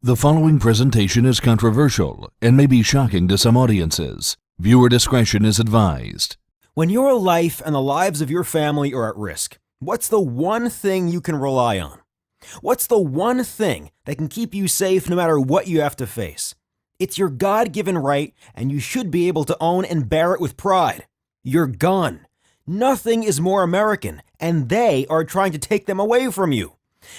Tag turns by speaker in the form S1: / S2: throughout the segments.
S1: The following presentation is controversial and may be shocking to some audiences. Viewer discretion is advised.
S2: When your life and the lives of your family are at risk, what's the one thing you can rely on? What's the one thing that can keep you safe no matter what you have to face? It's your God-given right, and you should be able to own and bear it with pride. Your gun. Nothing is more American, and they are trying to take them away from you.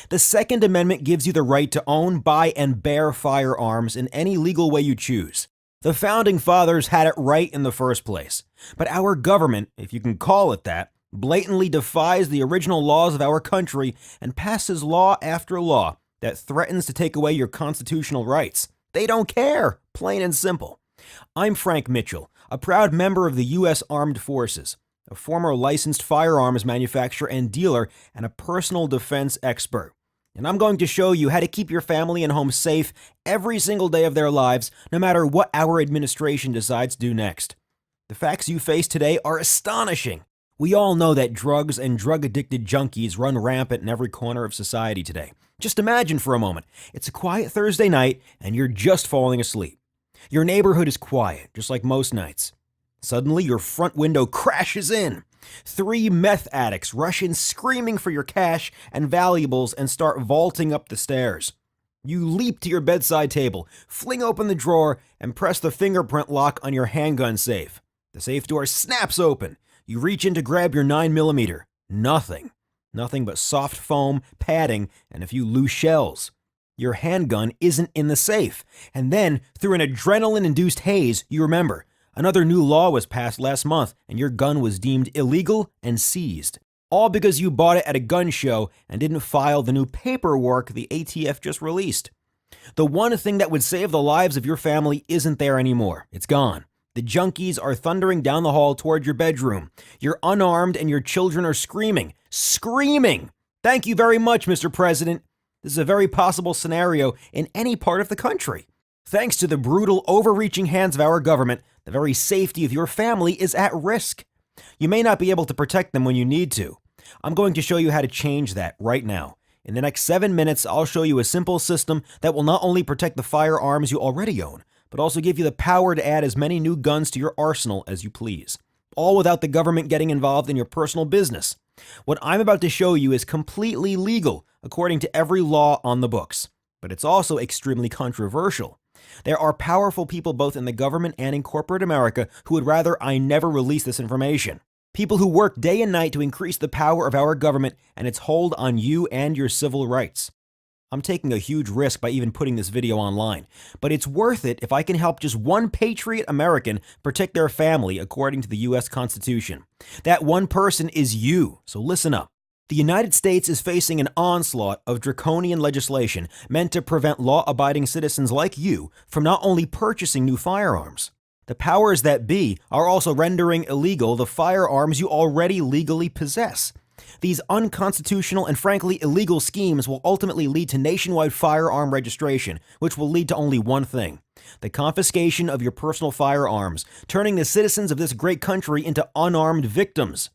S2: The Second Amendment gives you the right to own, buy, and bear firearms in any legal way you choose. The Founding Fathers had it right in the first place. But our government, if you can call it that, blatantly defies the original laws of our country and passes law after law that threatens to take away your constitutional rights. They don't care, plain and simple. I'm Frank Mitchell, a proud member of the U.S. Armed Forces, a former licensed firearms manufacturer and dealer, and a personal defense expert. And I'm going to show you how to keep your family and home safe every single day of their lives, no matter what our administration decides to do next. The facts you face today are astonishing. We all know that drugs and drug-addicted junkies run rampant in every corner of society today. Just imagine for a moment, it's a quiet Thursday night and you're just falling asleep. Your neighborhood is quiet, just like most nights. Suddenly, your front window crashes in. 3 meth addicts rush in screaming for your cash and valuables and start vaulting up the stairs. You leap to your bedside table, fling open the drawer, and press the fingerprint lock on your handgun safe. The safe door snaps open. You reach in to grab your 9mm. Nothing. Nothing but soft foam, padding, and a few loose shells. Your handgun isn't in the safe. And then, through an adrenaline-induced haze, you remember, another new law was passed last month, and your gun was deemed illegal and seized. All because you bought it at a gun show and didn't file the new paperwork the ATF just released. The one thing that would save the lives of your family isn't there anymore. It's gone. The junkies are thundering down the hall toward your bedroom. You're unarmed and your children are screaming. Screaming! Thank you very much, Mr. President. This is a very possible scenario in any part of the country. Thanks to the brutal, overreaching hands of our government, the very safety of your family is at risk. You may not be able to protect them when you need to. I'm going to show you how to change that right now. In the next 7 minutes, I'll show you a simple system that will not only protect the firearms you already own, but also give you the power to add as many new guns to your arsenal as you please. All without the government getting involved in your personal business. What I'm about to show you is completely legal, according to every law on the books. But it's also extremely controversial. There are powerful people both in the government and in corporate America who would rather I never release this information. People who work day and night to increase the power of our government and its hold on you and your civil rights. I'm taking a huge risk by even putting this video online, but it's worth it if I can help just one patriot American protect their family according to the U.S. Constitution. That one person is you, so listen up. The United States is facing an onslaught of draconian legislation meant to prevent law-abiding citizens like you from not only purchasing new firearms. The powers that be are also rendering illegal the firearms you already legally possess. These unconstitutional and frankly illegal schemes will ultimately lead to nationwide firearm registration, which will lead to only one thing: the confiscation of your personal firearms, turning the citizens of this great country into unarmed victims.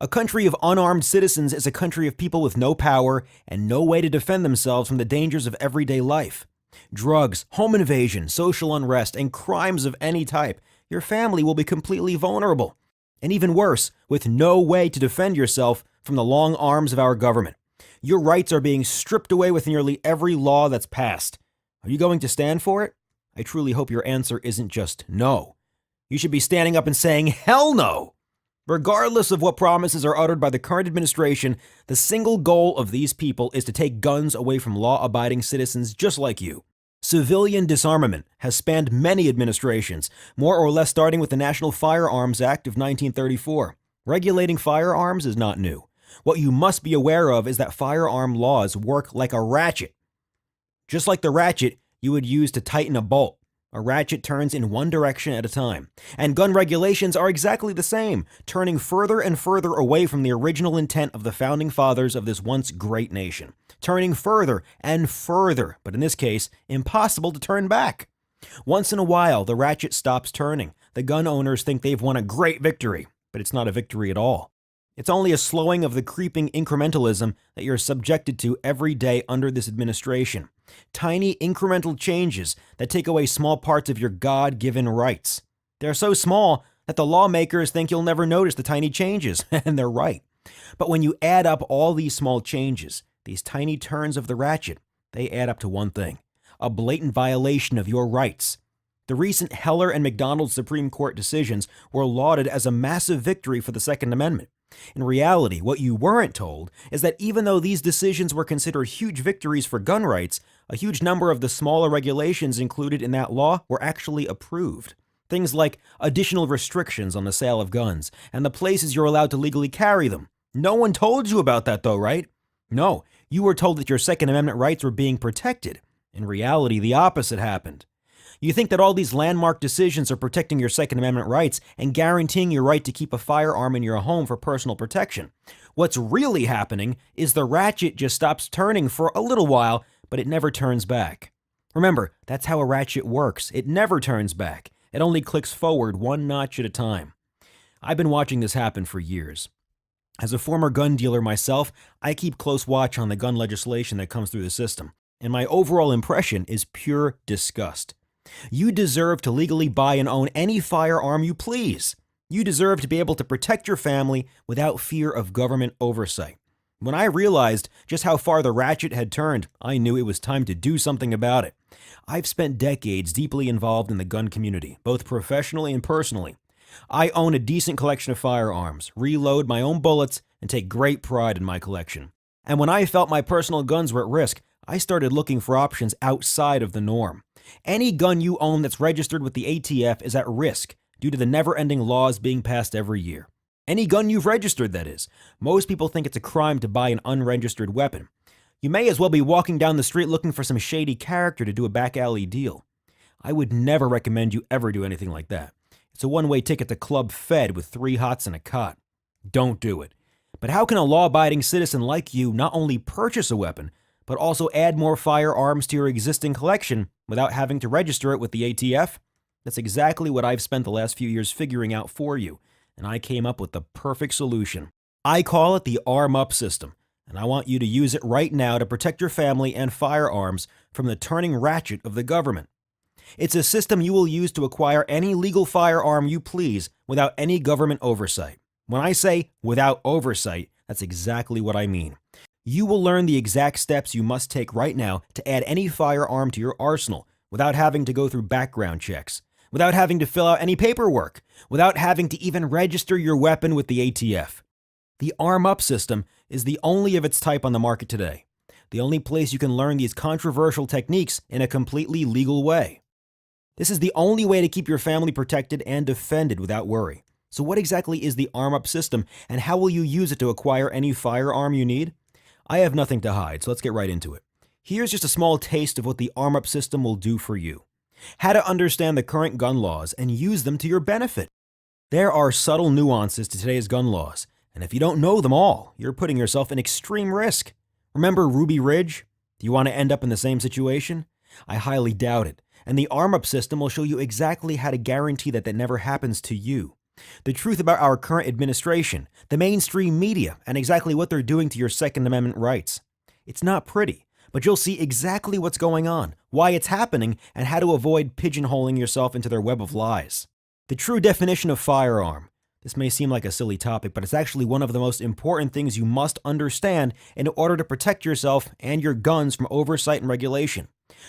S2: A country of unarmed citizens is a country of people with no power and no way to defend themselves from the dangers of everyday life. Drugs, home invasion, social unrest, and crimes of any type. Your family will be completely vulnerable. And even worse, with no way to defend yourself from the long arms of our government. Your rights are being stripped away with nearly every law that's passed. Are you going to stand for it? I truly hope your answer isn't just no. You should be standing up and saying, hell no! Regardless of what promises are uttered by the current administration, the single goal of these people is to take guns away from law-abiding citizens just like you. Civilian disarmament has spanned many administrations, more or less starting with the National Firearms Act of 1934. Regulating firearms is not new. What you must be aware of is that firearm laws work like a ratchet. Just like the ratchet you would use to tighten a bolt. A ratchet turns in one direction at a time. And gun regulations are exactly the same, turning further and further away from the original intent of the founding fathers of this once great nation. Turning further and further, but in this case, impossible to turn back. Once in a while, the ratchet stops turning. The gun owners think they've won a great victory, but it's not a victory at all. It's only a slowing of the creeping incrementalism that you're subjected to every day under this administration. Tiny incremental changes that take away small parts of your God-given rights. They're so small that the lawmakers think you'll never notice the tiny changes, and they're right. But when you add up all these small changes, these tiny turns of the ratchet, they add up to one thing: a blatant violation of your rights. The recent Heller and McDonald Supreme Court decisions were lauded as a massive victory for the Second Amendment. In reality, what you weren't told is that even though these decisions were considered huge victories for gun rights, a huge number of the smaller regulations included in that law were actually approved. Things like additional restrictions on the sale of guns and the places you're allowed to legally carry them. No one told you about that though, right? No, you were told that your Second Amendment rights were being protected. In reality, the opposite happened. You think that all these landmark decisions are protecting your Second Amendment rights and guaranteeing your right to keep a firearm in your home for personal protection. What's really happening is the ratchet just stops turning for a little while, but it never turns back. Remember, that's how a ratchet works. It never turns back. It only clicks forward one notch at a time. I've been watching this happen for years. As a former gun dealer myself, I keep close watch on the gun legislation that comes through the system, and my overall impression is pure disgust. You deserve to legally buy and own any firearm you please. You deserve to be able to protect your family without fear of government oversight. When I realized just how far the ratchet had turned, I knew it was time to do something about it. I've spent decades deeply involved in the gun community, both professionally and personally. I own a decent collection of firearms, reload my own bullets, and take great pride in my collection. And when I felt my personal guns were at risk, I started looking for options outside of the norm. Any gun you own that's registered with the ATF is at risk due to the never-ending laws being passed every year. Any gun you've registered, that is. Most people think it's a crime to buy an unregistered weapon. You may as well be walking down the street looking for some shady character to do a back alley deal. I would never recommend you ever do anything like that. It's a one-way ticket to Club Fed with 3 hots and a cot. Don't do it. But how can a law-abiding citizen like you not only purchase a weapon, but also add more firearms to your existing collection without having to register it with the ATF? That's exactly what I've spent the last few years figuring out for you, and I came up with the perfect solution. I call it the Arm Up system, and I want you to use it right now to protect your family and firearms from the turning ratchet of the government. It's a system you will use to acquire any legal firearm you please without any government oversight. When I say without oversight, that's exactly what I mean. You will learn the exact steps you must take right now to add any firearm to your arsenal without having to go through background checks, without having to fill out any paperwork, without having to even register your weapon with the ATF. The Arm Up system is the only of its type on the market today, the only place you can learn these controversial techniques in a completely legal way. This is the only way to keep your family protected and defended without worry. So what exactly is the Arm Up system, and how will you use it to acquire any firearm you need? I have nothing to hide, so let's get right into it. Here's just a small taste of what the Arm Up system will do for you. How to understand the current gun laws and use them to your benefit. There are subtle nuances to today's gun laws, and if you don't know them all, you're putting yourself in extreme risk. Remember Ruby Ridge? Do you want to end up in the same situation? I highly doubt it, and the Arm Up system will show you exactly how to guarantee that never happens to you. The truth about our current administration, the mainstream media, and exactly what they're doing to your Second Amendment rights. It's not pretty, but you'll see exactly what's going on, why it's happening, and how to avoid pigeonholing yourself into their web of lies. The true definition of firearm. This may seem like a silly topic, but it's actually one of the most important things you must understand in order to protect yourself and your guns from oversight and regulation.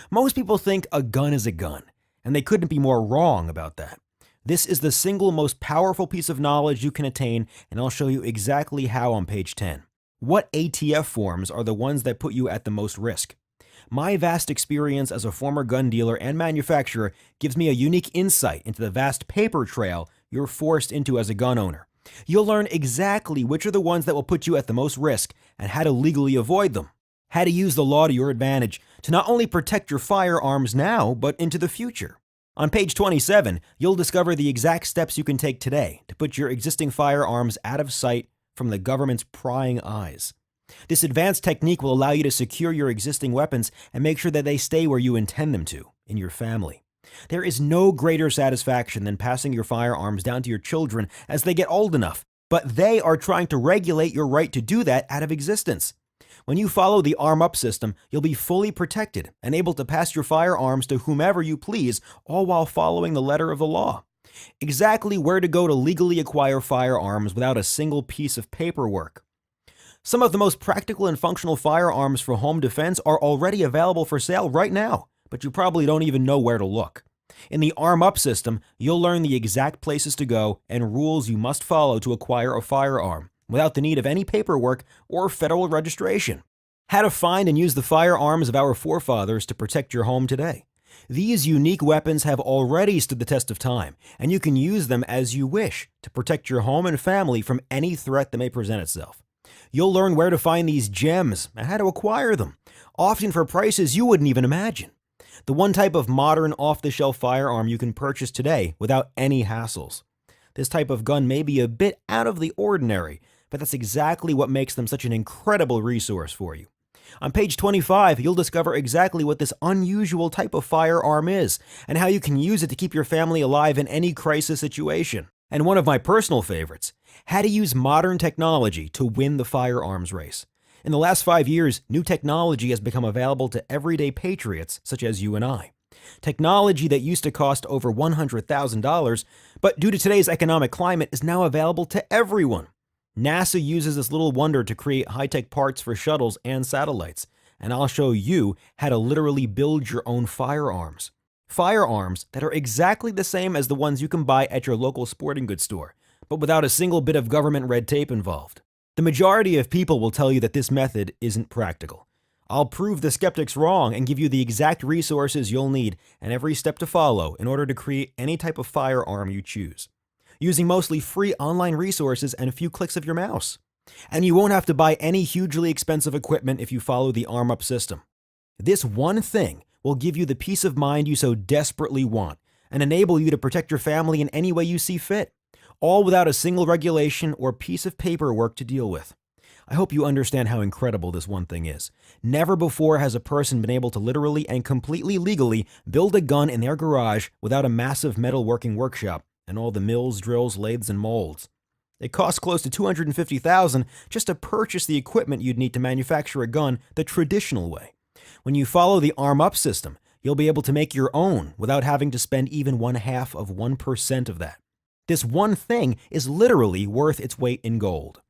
S2: Most people think a gun is a gun, and they couldn't be more wrong about that. This is the single most powerful piece of knowledge you can attain, and I'll show you exactly how on page 10. What ATF forms are the ones that put you at the most risk? My vast experience as a former gun dealer and manufacturer gives me a unique insight into the vast paper trail you're forced into as a gun owner. You'll learn exactly which are the ones that will put you at the most risk and how to legally avoid them. How to use the law to your advantage to not only protect your firearms now, but into the future. On page 27, you'll discover the exact steps you can take today to put your existing firearms out of sight from the government's prying eyes. This advanced technique will allow you to secure your existing weapons and make sure that they stay where you intend them to, in your family. There is no greater satisfaction than passing your firearms down to your children as they get old enough, but they are trying to regulate your right to do that out of existence. When you follow the Arm Up system, you'll be fully protected and able to pass your firearms to whomever you please, all while following the letter of the law. Exactly where to go to legally acquire firearms without a single piece of paperwork. Some of the most practical and functional firearms for home defense are already available for sale right now, but you probably don't even know where to look. In the Arm Up system, you'll learn the exact places to go and rules you must follow to acquire a firearm, without the need of any paperwork or federal registration. How to find and use the firearms of our forefathers to protect your home today. These unique weapons have already stood the test of time, and you can use them as you wish to protect your home and family from any threat that may present itself. You'll learn where to find these gems and how to acquire them, often for prices you wouldn't even imagine. The one type of modern off-the-shelf firearm you can purchase today without any hassles. This type of gun may be a bit out of the ordinary, but that's exactly what makes them such an incredible resource for you. On page 25, you'll discover exactly what this unusual type of firearm is and how you can use it to keep your family alive in any crisis situation. And one of my personal favorites, how to use modern technology to win the firearms race. In the last 5 years, new technology has become available to everyday patriots such as you and I. Technology that used to cost over $100,000, but due to today's economic climate is now available to everyone. NASA uses this little wonder to create high-tech parts for shuttles and satellites, and I'll show you how to literally build your own firearms. Firearms that are exactly the same as the ones you can buy at your local sporting goods store, but without a single bit of government red tape involved. The majority of people will tell you that this method isn't practical. I'll prove the skeptics wrong and give you the exact resources you'll need and every step to follow in order to create any type of firearm you choose, using mostly free online resources and a few clicks of your mouse. And you won't have to buy any hugely expensive equipment if you follow the Arm Up system. This one thing will give you the peace of mind you so desperately want and enable you to protect your family in any way you see fit, all without a single regulation or piece of paperwork to deal with. I hope you understand how incredible this one thing is. Never before has a person been able to literally and completely legally build a gun in their garage without a massive metalworking workshop and all the mills, drills, lathes, and molds. It costs close to $250,000 just to purchase the equipment you'd need to manufacture a gun the traditional way. When you follow the Arm Up system, you'll be able to make your own without having to spend even 1/2% of that. This one thing is literally worth its weight in gold.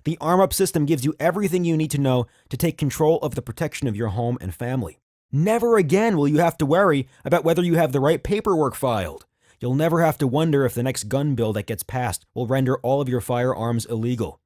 S2: The Arm Up system gives you everything you need to know to take control of the protection of your home and family. Never again will you have to worry about whether you have the right paperwork filed. You'll never have to wonder if the next gun bill that gets passed will render all of your firearms illegal.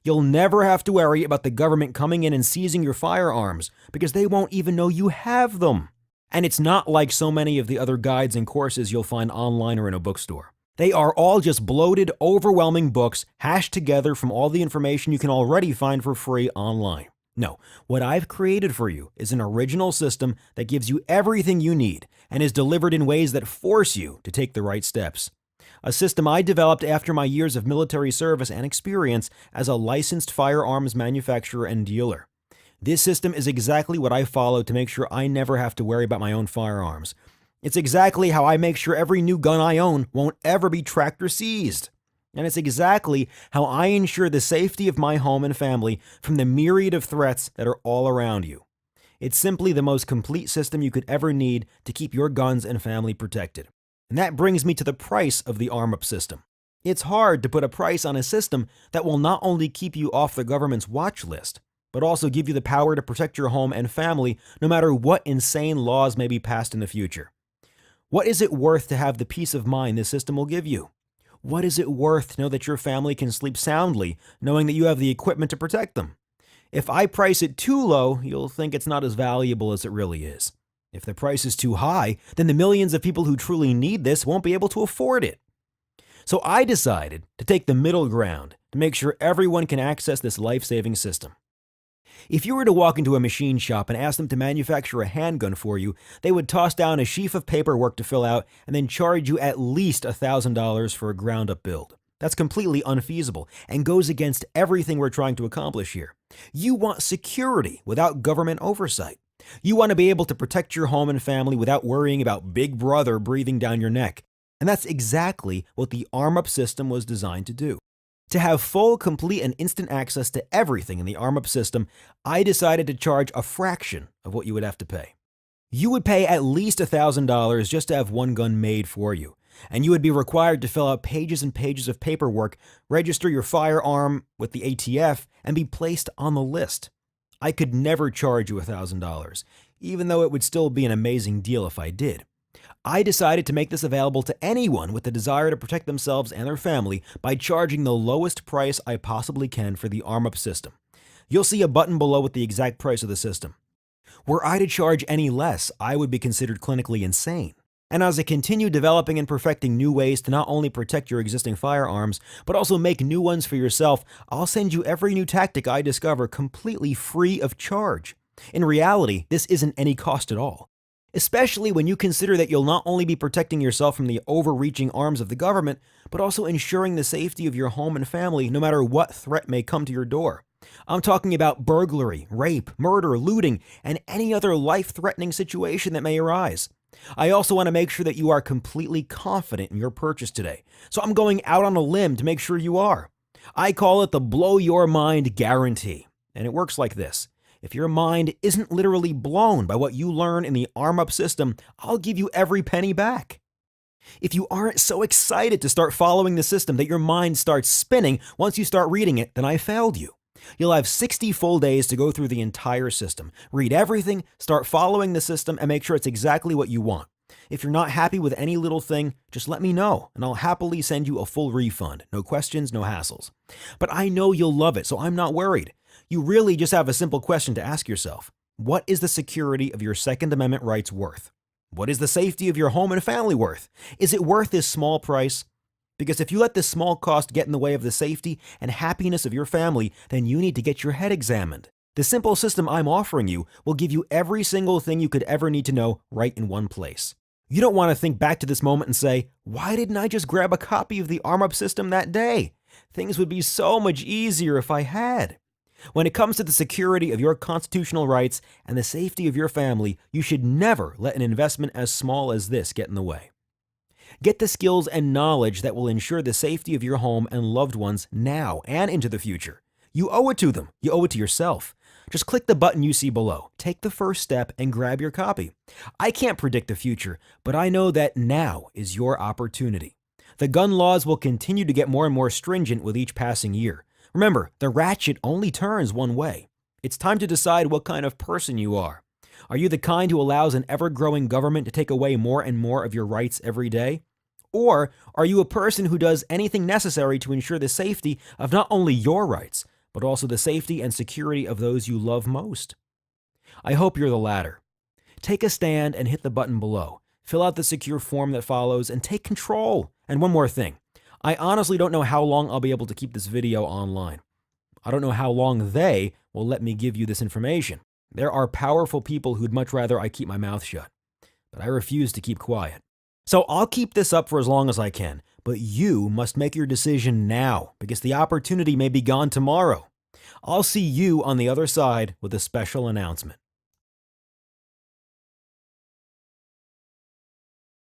S2: You'll never have to worry about the government coming in and seizing your firearms because they won't even know you have them. And it's not like so many of the other guides and courses you'll find online or in a bookstore. They are all just bloated, overwhelming books hashed together from all the information you can already find for free online. No, what I've created for you is an original system that gives you everything you need and is delivered in ways that force you to take the right steps. A system I developed after my years of military service and experience as a licensed firearms manufacturer and dealer. This system is exactly what I follow to make sure I never have to worry about my own firearms. It's exactly how I make sure every new gun I own won't ever be tracked or seized. And it's exactly how I ensure the safety of my home and family from the myriad of threats that are all around you. It's simply the most complete system you could ever need to keep your guns and family protected. And that brings me to the price of the Arm Up system. It's hard to put a price on a system that will not only keep you off the government's watch list, but also give you the power to protect your home and family no matter what insane laws may be passed in the future. What is it worth to have the peace of mind this system will give you? What is it worth to know that your family can sleep soundly, knowing that you have the equipment to protect them? If I price it too low, you'll think it's not as valuable as it really is. If the price is too high, then the millions of people who truly need this won't be able to afford it. So I decided to take the middle ground to make sure everyone can access this life-saving system. If you were to walk into a machine shop and ask them to manufacture a handgun for you, they would toss down a sheaf of paperwork to fill out and then charge you at least $1,000 for a ground-up build. That's completely unfeasible and goes against everything we're trying to accomplish here. You want security without government oversight. You want to be able to protect your home and family without worrying about Big Brother breathing down your neck. And that's exactly what the Arm Up system was designed to do. To have full, complete, and instant access to everything in the arm-up system, I decided to charge a fraction of what you would have to pay. You would pay at least $1,000 just to have one gun made for you, and you would be required to fill out pages and pages of paperwork, register your firearm with the ATF, and be placed on the list. I could never charge you $1,000, even though it would still be an amazing deal if I did. I decided to make this available to anyone with the desire to protect themselves and their family by charging the lowest price I possibly can for the arm-up system. You'll see a button below with the exact price of the system. Were I to charge any less, I would be considered clinically insane. And as I continue developing and perfecting new ways to not only protect your existing firearms, but also make new ones for yourself, I'll send you every new tactic I discover completely free of charge. In reality, this isn't any cost at all. Especially when you consider that you'll not only be protecting yourself from the overreaching arms of the government, but also ensuring the safety of your home and family no matter what threat may come to your door. I'm talking about burglary, rape, murder, looting, and any other life-threatening situation that may arise. I also want to make sure that you are completely confident in your purchase today, so I'm going out on a limb to make sure you are. I call it the blow your mind guarantee, and it works like this. If your mind isn't literally blown by what you learn in the arm-up system, I'll give you every penny back. If you aren't so excited to start following the system that your mind starts spinning once you start reading it, then I failed you. You'll have 60 full days to go through the entire system, read everything, start following the system, and make sure it's exactly what you want. If you're not happy with any little thing, just let me know, and I'll happily send you a full refund. No questions, no hassles. But I know you'll love it, so I'm not worried. You really just have a simple question to ask yourself. What is the security of your Second Amendment rights worth? What is the safety of your home and family worth? Is it worth this small price? Because if you let this small cost get in the way of the safety and happiness of your family, then you need to get your head examined. The simple system I'm offering you will give you every single thing you could ever need to know right in one place. You don't want to think back to this moment and say, why didn't I just grab a copy of the arm-up system that day? Things would be so much easier if I had. When it comes to the security of your constitutional rights and the safety of your family, you should never let an investment as small as this get in the way. Get the skills and knowledge that will ensure the safety of your home and loved ones now and into the future. You owe it to them. You owe it to yourself. Just click the button you see below. Take the first step and grab your copy. I can't predict the future, but I know that now is your opportunity. The gun laws will continue to get more and more stringent with each passing year. Remember, the ratchet only turns one way. It's time to decide what kind of person you are. Are you the kind who allows an ever-growing government to take away more and more of your rights every day? Or are you a person who does anything necessary to ensure the safety of not only your rights, but also the safety and security of those you love most? I hope you're the latter. Take a stand and hit the button below. Fill out the secure form that follows and take control. And one more thing. I honestly don't know how long I'll be able to keep this video online. I don't know how long they will let me give you this information. There are powerful people who'd much rather I keep my mouth shut, but I refuse to keep quiet. So I'll keep this up for as long as I can, but you must make your decision now because the opportunity may be gone tomorrow. I'll see you on the other side with a special announcement.